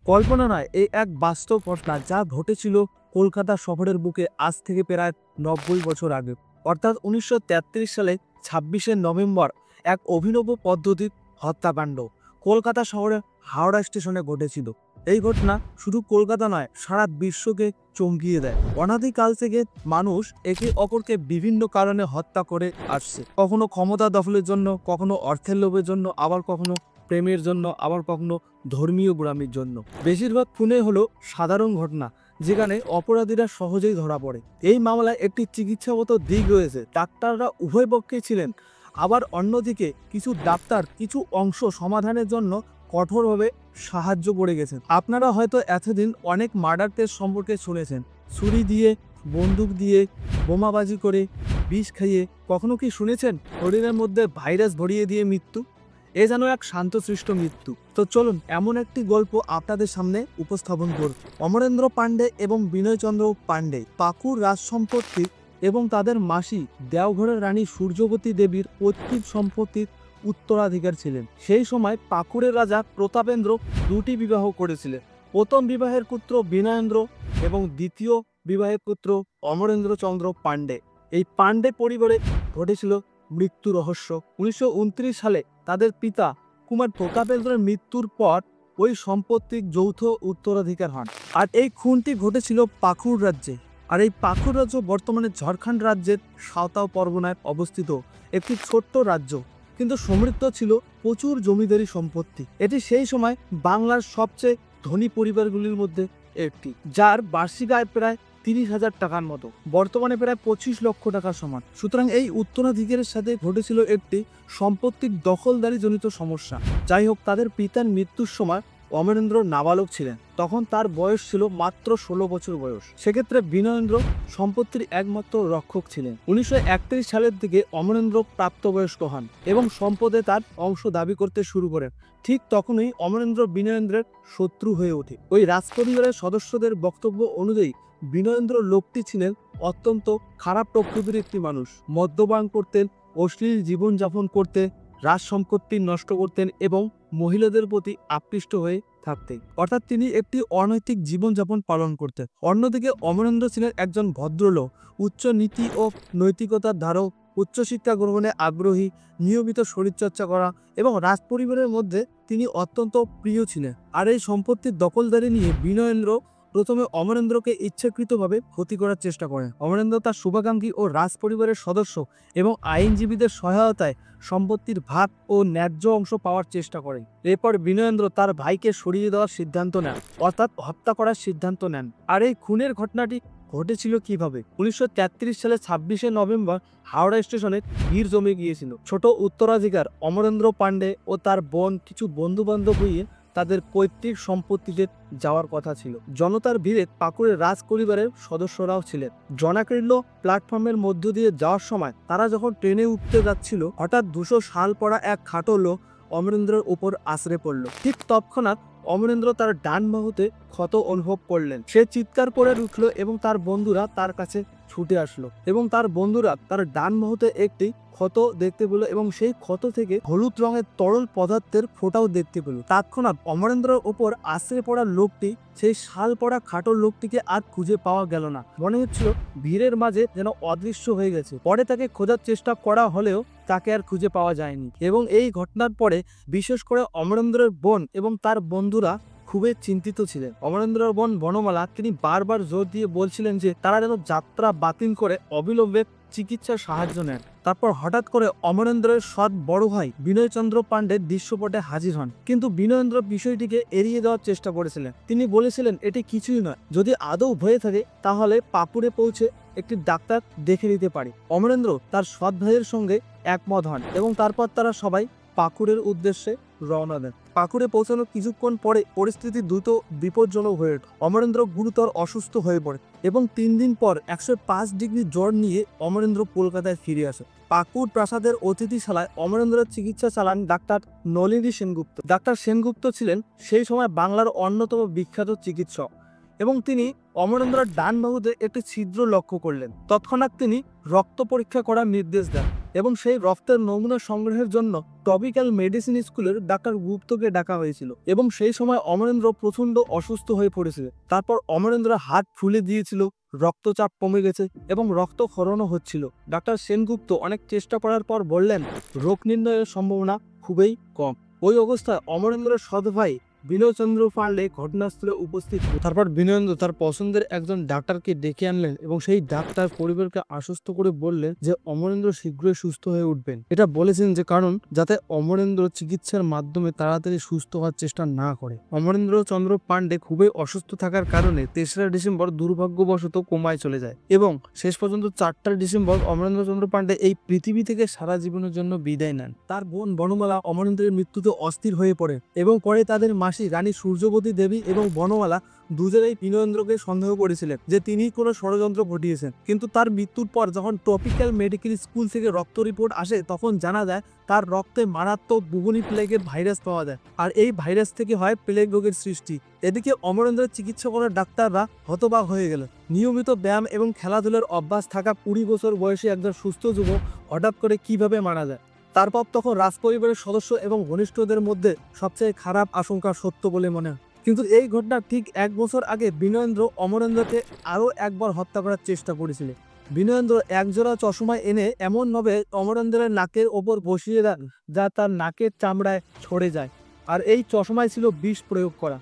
কল্পনা নয়, এই এক বাস্তব ঘটনা যা ঘটেছিল কলকাতা শহরের বুকে আজ থেকে প্রায় ৯০ বছর আগে। অর্থাৎ ১৯৩৩ সালে ২৬শে নভেম্বর এক অভিনব পদ্ধতির হত্যাকাণ্ড কলকাতা শহরের হাওড়া স্টেশনে ঘটেছিল। এই ঘটনা শুধু কলকাতা নয়, সারা বিশ্বকে চমকিয়ে দেয়। অনাদিকাল থেকে মানুষ একে অপরকে বিভিন্ন কারণে হত্যা করে আসছে। কখনো ক্ষমতা দখলের জন্য, কখনো অর্থের লোভের জন্য, আবার কখনো প্রেমের জন্য, আবার কখনো ধর্মীয় গোড়ামির জন্য। বেশিরভাগ খুনে হলো সাধারণ ঘটনা, যেখানে অপরাধীরা সহজেই ধরা পড়ে। এই মামলায় একটি চিকিৎসাগত দিক রয়েছে। ডাক্তাররা উভয় পক্ষেই ছিলেন, আবার অন্যদিকে কিছু ডাক্তার কিছু অংশ সমাধানের জন্য কঠোরভাবে সাহায্য করে গেছেন। আপনারা হয়তো এতদিন অনেক মার্ডার কেস সম্পর্কে শুনেছেন, ছুরি দিয়ে, বন্দুক দিয়ে, বোমাবাজি করে, বিষ খাইয়ে। কখনো কি শুনেছেন শরীরের মধ্যে ভাইরাস ভরিয়ে দিয়ে মৃত্যু? এ যেন এক শান্তশিষ্ট মৃত্যু। তো চলুন এমন একটি গল্প আপনাদের সামনে উপস্থাপন করব। অমরেন্দ্র পাণ্ডে এবং বিনয়চন্দ্র পাণ্ডে পাকুড় রাজ সম্পত্তি এবং তাদের মাসি দেওঘরের রানী সূর্যবতী দেবীর পৈতৃক সম্পত্তির উত্তরাধিকার ছিলেন। সেই সময় পাকুড়ের রাজা প্রতাপেন্দ্র দুটি বিবাহ করেছিলেন। প্রথম বিবাহের পুত্র বিনয়েন্দ্র এবং দ্বিতীয় বিবাহের পুত্র অমরেন্দ্রচন্দ্র পাণ্ডে। এই পাণ্ডে পরিবারে ঘটেছিল মৃত্যু রহস্য। ১৯২৯ সালে তাদের পিতা কুমার প্রতাপেন্দ্রের মৃত্যুর পর ওই সম্পত্তির যৌথ উত্তরাধিকার হন। আর এই খুনটি ঘটেছিল পাকুড় রাজ্যে। আর এই পাকুড় রাজ্য বর্তমানে ঝাড়খণ্ড রাজ্যের সাঁওতাল পরগনায় অবস্থিত একটি ছোট্ট রাজ্য, কিন্তু সমৃদ্ধ ছিল প্রচুর জমিদারি সম্পত্তি। এটি সেই সময় বাংলার সবচেয়ে ধনী পরিবারগুলির মধ্যে একটি, যার বার্ষিক আয় প্রায় ৩০,০০০ টাকার মতো, বর্তমানে প্রায় ২৫ লক্ষ টাকার সমান। সুতরাং এই উত্তরাধিকারের সাথে ঘটেছিল একটি সম্পত্তির দখলদারি জনিত সমস্যা। যাই হোক, তাদের পিতার মৃত্যুর সময় অমরেন্দ্র নাবালক ছিলেন। তখন তার বয়স ছিল মাত্র ১৬ বছর বয়স। সেক্ষেত্রে বিনয়েন্দ্র সম্পত্তির একমাত্র রক্ষক ছিলেন। ১৯৩১ সালের দিকে অমরেন্দ্র প্রাপ্তবয়স্ক হন এবং সম্পদে তার অংশ দাবি করতে শুরু করেন। ঠিক তখনই অমরেন্দ্র বিনয়েন্দ্রের শত্রু হয়ে ওঠে। ওই রাজপরিবারের সদস্যদের বক্তব্য অনুযায়ী বিনয়েন্দ্র লোকটি ছিলেন অত্যন্ত খারাপ প্রকৃতির একটি মানুষ। মদ্যপান করতেন, অশ্লীল জীবনযাপন করতেন, রাজ সম্পত্তি নষ্ট করতেন এবং মহিলাদের প্রতি আকৃষ্ট হয়ে থাকতেন। অর্থাৎ তিনি একটি অনৈতিক জীবনযাপন পালন করতেন। অন্যদিকে অমরেন্দ্র ছিলেন একজন ভদ্রলোক, উচ্চ নীতি ও নৈতিকতার ধারক, উচ্চশিক্ষা গ্রহণে আগ্রহী, নিয়মিত শরীরচর্চা করা এবং রাজপরিবারের মধ্যে তিনি অত্যন্ত প্রিয় ছিলেন। আর এই সম্পত্তির দখলদারি নিয়ে বিনয়েন্দ্র প্রথমে অমরেন্দ্রকে ইচ্ছাকৃতভাবে ক্ষতি করার চেষ্টা করেন। অমরেন্দ্র তার শুভাকাঙ্ক্ষী ও রাজপরিবারের সদস্য এবং আইনজীবীদের সহায়তায় সম্পত্তির ভাগ ও ন্যায্য অংশ পাওয়ার চেষ্টা করেন। এরপর বিনয়েন্দ্র তার ভাইকে সরিয়ে দেওয়ার সিদ্ধান্ত নেন, অর্থাৎ হত্যা করার সিদ্ধান্ত নেন। আর এই খুনের ঘটনাটি ঘটেছিল কিভাবে? ১৯৩৩ সালে ২৬শে নভেম্বর হাওড়া স্টেশনে ভিড় জমে গিয়েছিল। ছোট উত্তরাধিকার অমরেন্দ্র পাণ্ডে ও তার বোন কিছু বন্ধু বান্ধব হয়ে তাদের পৈতৃক সম্পত্তিতে যাওয়ার কথা ছিল। জনতার ভিড়ে পাকুড়ের রাজ পরিবারের সদস্যরাও ছিলেন। জনাকীর্ণ প্ল্যাটফর্মের মধ্য দিয়ে যাওয়ার সময় তারা যখন ট্রেনে উঠতে যাচ্ছিল, হঠাৎ ২০০ শাল পরা এক খাটো লোক অমরেন্দ্রের উপর আছড়ে পড়ল। ঠিক তৎক্ষণাৎ অমরেন্দ্র তার ডান বাহুতে ক্ষত অনুভব করলেন। সে চিৎকার করে উঠল এবং তার বন্ধুরা তার কাছে ছুটে আসলো এবং তার বন্ধুরা তার ডান বাহুতে একটি ক্ষত দেখতে পেল এবং সেই ক্ষত থেকে হলুদ রঙের তরল পদার্থের ফোঁটাও দেখতে পেল। তৎক্ষণাৎ অমরেন্দ্রের ওপর আছড়ে পড়া লোকটি, সেই শাল পরা খাটো লোকটিকে আর খুঁজে পাওয়া গেল না। মনে হচ্ছিল ভিড়ের মাঝে যেন অদৃশ্য হয়ে গেছে। পরে তাকে খোঁজার চেষ্টা করা হলেও তাকে আর খুঁজে পাওয়া যায়নি। এবং এই ঘটনার পরে বিশেষ করে অমরেন্দ্রের বোন এবং তার বন্ধুরা খুবই চিন্তিত ছিলেন। অমরেন্দ্রের বোন বনমালা, তিনি বারবার জোর দিয়ে বলছিলেন যে তারা যেন যাত্রা বাতিল করে অবিলম্বে চিকিৎসার সাহায্য নেন। তারপর হঠাৎ করে অমরেন্দ্রের সৎ বড় ভাই বিনয়চন্দ্র পাণ্ডে দৃশ্যপটে হাজির হন। কিন্তু বিনয়েন্দ্র বিষয়টিকে এড়িয়ে দেওয়ার চেষ্টা করেছিলেন। তিনি বলেছিলেন এটি কিছুই নয়, যদি আদৌ হয়ে থাকে তাহলে পাকুড়ে পৌঁছে একটি ডাক্তার দেখে নিতে পারে। অমরেন্দ্র তার সৎ ভাইয়ের সঙ্গে একমত হন এবং তারপর তারা সবাই পাকুড়ের উদ্দেশ্যে রওনা দেন। পাকুড়ে পৌঁছানোর কিছুক্ষণ পরে পরিস্থিতি দ্রুত বিপজ্জনক হয়ে ওঠে। অমরেন্দ্র গুরুতর অসুস্থ হয়ে পড়ে এবং ৩ দিন পর ১০৫ ডিগ্রি জ্বর নিয়ে অমরেন্দ্র কলকাতায় ফিরে আসে। পাকুড় প্রাসাদের অতিথিশালায় অমরেন্দ্রের চিকিৎসা চালান ডাক্তার নলিনী সেনগুপ্ত। ডাক্তার সেনগুপ্ত ছিলেন সেই সময় বাংলার অন্যতম বিখ্যাত চিকিৎসক এবং তিনি অমরেন্দ্রের ডান বাহুতে একটি ছিদ্র লক্ষ্য করলেন। তৎক্ষণাৎ তিনি রক্ত পরীক্ষা করার নির্দেশ দেন। এবং সেই রক্তের নমুনা সংগ্রহের জন্য টপিক্যাল মেডিসিন স্কুলের ডাক্তার গুপ্তকে ডাকা হয়েছিল। এবং সেই সময় অমরেন্দ্র প্রচণ্ড অসুস্থ হয়ে পড়েছিল। তারপর অমরেন্দ্র হাত ফুলে দিয়েছিল, রক্তচাপ কমে গেছে এবং রক্তক্ষরণও হচ্ছিল। ডাক্তার সেনগুপ্ত অনেক চেষ্টা করার পর বললেন রোগ নির্ণয়ের সম্ভাবনা খুবই কম। ওই অবস্থায় অমরেন্দ্রের সৎ ভাই বিনয়চন্দ্র পান্ডে ঘটনাস্থলে উপস্থিত। তারপর বিনয়েন্দ্র তার পছন্দের একজন ডাক্তারকে ডেকে আনলেন এবং সেই ডাক্তার পরিবারকে আশ্বস্ত করে বললেন যে অমরেন্দ্র শীঘ্রই সুস্থ হয়ে উঠবেন। এটা বলেছেন যে কারণ যাতে অমরেন্দ্র চিকিৎসার মাধ্যমে তাড়াতাড়ি সুস্থ হওয়ার চেষ্টা না করে। অমরেন্দ্র চন্দ্র পান্ডে খুবই অসুস্থ থাকার কারণে ৩রা ডিসেম্বর দুর্ভাগ্যবশত কোমায় চলে যায় এবং শেষ পর্যন্ত ৪টা ডিসেম্বর অমরেন্দ্র চন্দ্র পান্ডে এই পৃথিবী থেকে সারা জীবনের জন্য বিদায় নেন। তার বোন বনমালা অমরেন্দ্রের মৃত্যুতে অস্থির হয়ে পড়ে এবং পরে তাদের রানী সূর্যবতী দেবী এবং বনমালা দুজনেই বিনয়েন্দ্রকে সন্দেহ করেছিলেন যে তিনি কোনো ষড়যন্ত্র ঘটিয়েছেন। কিন্তু তার মৃত্যুর পর যখন টপিক্যাল মেডিকেল স্কুল থেকে রক্ত রিপোর্ট আসে তখন জানা যায় তার রক্তে মারাত্মক বুগুনি প্লেগের ভাইরাস পাওয়া যায় আর এই ভাইরাস থেকে হয় প্লেগ রোগের সৃষ্টি। এদিকে অমরেন্দ্রের চিকিৎসা করার ডাক্তাররা হতবাক হয়ে গেল। নিয়মিত ব্যায়াম এবং খেলাধুলার অভ্যাস থাকা ২০ বছর বয়সী একজন সুস্থ যুবক হঠাৎ করে কিভাবে মারা যায়। তারপর তখন রাজপরিবারের সদস্য এবং ঘনিষ্ঠদের মধ্যে সবচেয়ে খারাপ আশঙ্কা সত্য বলে মনে হয়। কিন্তু এই ঘটনার ঠিক ১ বছর আগে বিনয়েন্দ্র অমরেন্দ্রকে আরও একবার হত্যা করার চেষ্টা করেছিলেন। বিনয়েন্দ্র একজোড়া চশমা এনে এমনভাবে অমরেন্দ্রের নাকের ওপর বসিয়ে দেন যা তার নাকের চামড়ায় ছড়ে যায় আর এই চশমায় ছিল বিষ প্রয়োগ করা।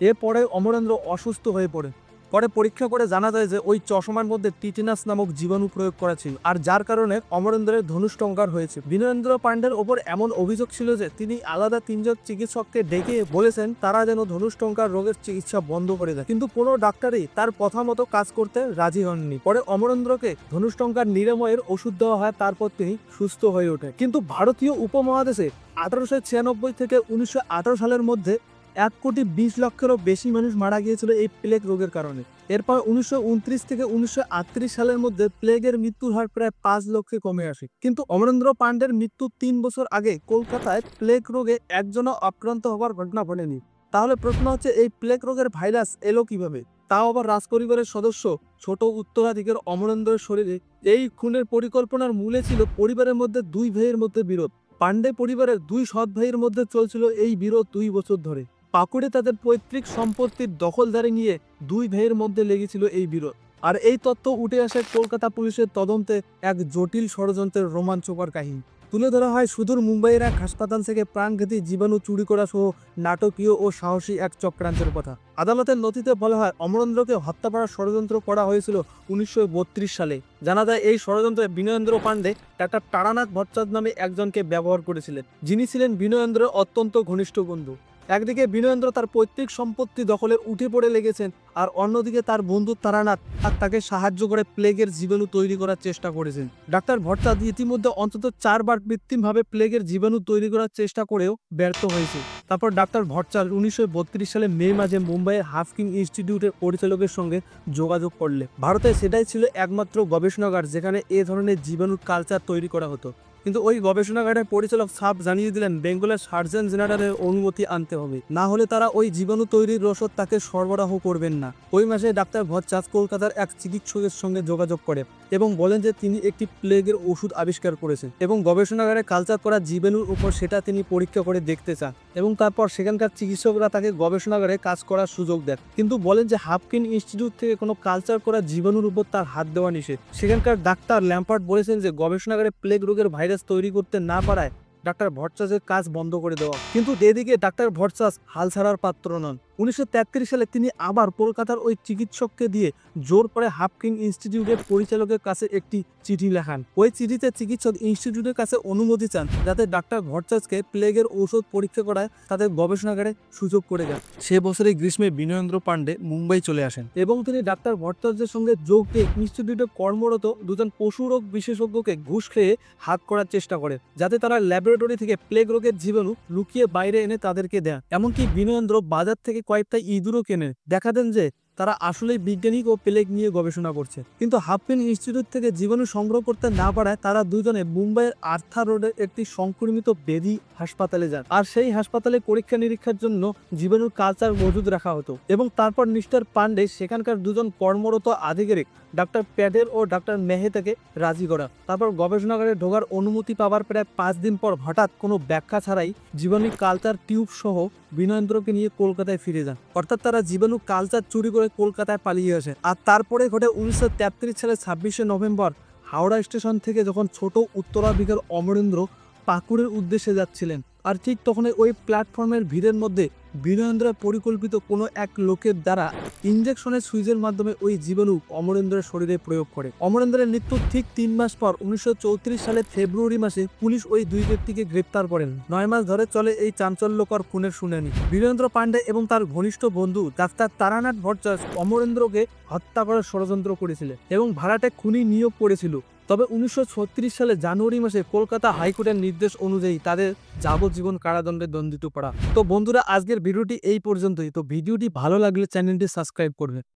এরপরে অমরেন্দ্র অসুস্থ হয়ে পড়ে। পরে পরীক্ষা করে জানা যায় যে ওই চশমার মধ্যে টিটেনাস নামক জীবাণু প্রয়োগ করা ছিল আর যার কারণে অমরেন্দ্রের ধনুষ্টঙ্কার হয়েছে। বিনয়েন্দ্র পান্ডের ওপর এমন অভিযোগ ছিল যে তিনি আলাদা ৩ জন চিকিৎসককে ডেকে বলেছেন তারা যেন ধনুষ্টঙ্কার রোগের চিকিৎসা বন্ধ করে দেয়, কিন্তু কোনো ডাক্তারই তার কথা মতো কাজ করতে রাজি হননি। পরে অমরেন্দ্রকে ধনুষ্টঙ্কার নিরাময়ের ওষুধ দেওয়া হয়, তারপর তিনি সুস্থ হয়ে ওঠে। কিন্তু ভারতীয় উপমহাদেশে ১৮৯৬ থেকে ১৯১৮ সালের মধ্যে ১,২০,০০,০০০-এরও বেশি মানুষ মারা গিয়েছিল এই প্লেগ রোগের কারণে। এরপর ১৯২৯ থেকে ১৯৩৮ সালের মধ্যে প্লেগের মৃত্যুর হার প্রায় ৫ লক্ষে কমে আসে। কিন্তু অমরেন্দ্র পান্ডের মৃত্যুর ৩ বছর আগে কলকাতায় প্লেগ রোগে একজনও আক্রান্ত হওয়ার ঘটনা ঘটেনি। তাহলে প্রশ্ন হচ্ছে এই প্লেগ রোগের ভাইরাস এলো কিভাবে? তাও আবার রাজপরিবারের সদস্য ছোট উত্তরাধিকার অমরেন্দ্রের শরীরে। এই খুনের পরিকল্পনার মূলে ছিল পরিবারের মধ্যে ২ ভাইয়ের মধ্যে বিরোধ। পান্ডে পরিবারের ২ সৎ ভাইয়ের মধ্যে চলছিল এই বিরোধ ২ বছর ধরে। পাকুড়ে তাদের পৈতৃক সম্পত্তির দখলদারি নিয়ে ২ ভাইয়ের মধ্যে লেগেছিল এই বিরোধ। আর এই তথ্য উঠে আসে কলকাতা পুলিশের তদন্তে এক জটিল ষড়যন্ত্রের রোমাঞ্চকর কাহিনী। তুলে ধরা হয় সুদূর মুম্বাইয়ের এক হাসপাতাল থেকে প্রাণঘাতী জীবাণু চুরি করা সহ নাটকীয় ও সাহসী এক চক্রান্তের কথা। আদালতের নথিতে বলা হয় অমরেন্দ্রকে হত্যা করার ষড়যন্ত্র করা হয়েছিল ১৯৩২ সালে। জানা যায় এই ষড়যন্ত্রে বিনয়েন্দ্র পান্ডে ডাক্তার তারানাথ ভট্টাচার্য নামে একজনকে ব্যবহার করেছিলেন, যিনি ছিলেন বিনয়েন্দ্রের অত্যন্ত ঘনিষ্ঠ বন্ধু। একদিকে বিনয়েন্দ্র তার পৈতৃক সম্পত্তি দখলের উঠে পড়ে লেগেছেন আর অন্যদিকে তার বন্ধু তারানাথ আর তাকে সাহায্য করে প্লেগের জীবাণু তৈরি করার চেষ্টা করেছেন। ডাক্তার ভট্টাচার্য ইতিমধ্যে অন্তত ৪ বার কৃত্রিমভাবে প্লেগের জীবাণু তৈরি করার চেষ্টা করেও ব্যর্থ হয়েছে। তারপর ডাক্তার ভট্টাচার্য ১৯৩২ সালে মে মাসে মুম্বাইয়ের হাফকিন ইনস্টিটিউটের পরিচালকের সঙ্গে যোগাযোগ করলে। ভারতে সেটাই ছিল একমাত্র গবেষণাগার যেখানে এ ধরনের জীবাণুর কালচার তৈরি করা হতো। কিন্তু ওই গবেষণাগারের পরিচালক সাপ জানিয়ে দিলেন বেঙ্গলের সার্জন জেনারেলের অনুমতি আনতে হবে, না হলে তারা ওই জীবাণু তৈরির রসদ তাকে সরবরাহ করবেন না। ওই মাসে ডাক্তার ভট্টাচার্য কলকাতার এক চিকিৎসকের সঙ্গে যোগাযোগ করে এবং বলেন যে তিনি একটি প্লেগের ওষুধ আবিষ্কার করেছেন এবং গবেষণাগারে কালচার করা জীবাণুর উপর সেটা তিনি পরীক্ষা করে দেখতে চান এবং তারপর সেখানকার চিকিৎসকরা তাকে গবেষণাগারে কাজ করার সুযোগ দেন, কিন্তু বলেন যে হাফকিন ইনস্টিটিউট থেকে কোনো কালচার করা জীবাণুর উপর তার হাত দেওয়া নিষেধ। সেখানকার ডাক্তার ল্যাম্পার্ট বলেছেন যে গবেষণাগারে প্লেগ রোগের ভাইরাস তৈরি করতে না পারায় ডাক্তার ভট্টাচার্যের কাজ বন্ধ করে দেওয়া। কিন্তু এদিকে ডাক্তার ভট্টাচার্য হাল ছাড়ার পাত্র নন। ১৯৩৩ সালে তিনি আবার কলকাতার ওই চিকিৎসককে দিয়ে জোর করে হাফকিন ইনস্টিটিউটের পরিচালকের কাছে একটি চিঠি লেখান। ওই চিঠিতে চিকিৎসক ইনস্টিটিউটের কাছে অনুমতি চান যাতে ডাক্তার ভট্টাচার্যকে প্লেগের ঔষধ পরীক্ষা করায় তাদের গবেষণাগারে সুযোগ করে দেন। সে বছরের গ্রীষ্মে বিনয়েন্দ্র পান্ডে মুম্বাই চলে আসেন এবং তিনি ডাক্তার ভট্টাচার্যের সঙ্গে যোগ দিয়ে ইনস্টিটিউটে কর্মরত ২জন পশুরোগ বিশেষজ্ঞকে ঘুষ খেয়ে হাত করার চেষ্টা করেন যাতে তারা ল্যাবরেটরি থেকে প্লেগ রোগের জীবাণু লুকিয়ে বাইরে এনে তাদেরকে দেয়। এমনকি বিনয়েন্দ্র বাজার থেকে কয়েকটা ইঁদুরও কেনে। দেখা দেন যে তারা আসলেই বৈজ্ঞানিক ও প্লেগ নিয়ে গবেষণা করছে। কিন্তু হাফকিন ইনস্টিটিউট থেকে জীবাণু সংগ্রহ করতে না পারায় তারা দুজনে মুম্বাইয়ের আর্থার রোডের একটি সংক্রমিত বেদি হাসপাতালে যান। আর সেই হাসপাতালে পরীক্ষা নিরীক্ষার জন্য জীবাণুর কালচার মজুদ রাখা হতো এবং তারপর মিস্টার পান্ডে সেখানকার দুজন কর্মরত আধিকারিক ডাক্তার প্যাটেল ও ডাক্তার মেহতাকে রাজি করা। তারপর গবেষণাগারে ঢোকার অনুমতি পাওয়ার প্রায় 5 দিন পর হঠাৎ কোনো ব্যাখ্যা ছাড়াই জীবাণু কালচার টিউব সহ বিনয়েন্দ্রকে নিয়ে কলকাতায় ফিরে যান। অর্থাৎ তারা জীবাণু কালচার চুরি করে কলকাতায় পালিয়ে আসে। আর তারপরে ঘটে 1933 সালের 26শে নভেম্বর হাওড়া স্টেশন থেকে যখন ছোট উত্তরাধিকার অমরেন্দ্র পাকুড়ের উদ্দেশ্যে যাচ্ছিলেন, আর ঠিক তখনই ওই প্ল্যাটফর্মের ভিড়ের মধ্যে বীরেন্দ্র পরিকল্পিত কোনো এক লোকের দ্বারা ইঞ্জেকশনের সুইচের মাধ্যমে ওই জীবাণু অমরেন্দ্রের শরীরে প্রয়োগ করে। অমরেন্দ্রের মৃত্যুর ঠিক 3 মাস পর 1934 সালের ফেব্রুয়ারি মাসে পুলিশ ওই দুই ব্যক্তিকে গ্রেপ্তার করেন। 9 মাস ধরে চলে এই চাঞ্চল্যকর খুনের শুনানি। বীরেন্দ্র পান্ডে এবং তার ঘনিষ্ঠ বন্ধু ডাক্তার তারানাথ ভট্টাচার্য অমরেন্দ্রকে হত্যা করার ষড়যন্ত্র করেছিলেন এবং ভাড়াটে খুনি নিয়োগ করেছিল। তবে 1936 সালে জানুয়ারি মাসে কলকাতা হাইকোর্টের নির্দেশ অনুযায়ী তাদের যাবজ্জীবন কারাদণ্ডে দণ্ডিত করা। তো বন্ধুরা, আজকের ভিডিওটি এই পর্যন্তই। তো ভিডিওটি ভালো লাগলে চ্যানেলটি সাবস্ক্রাইব করবে।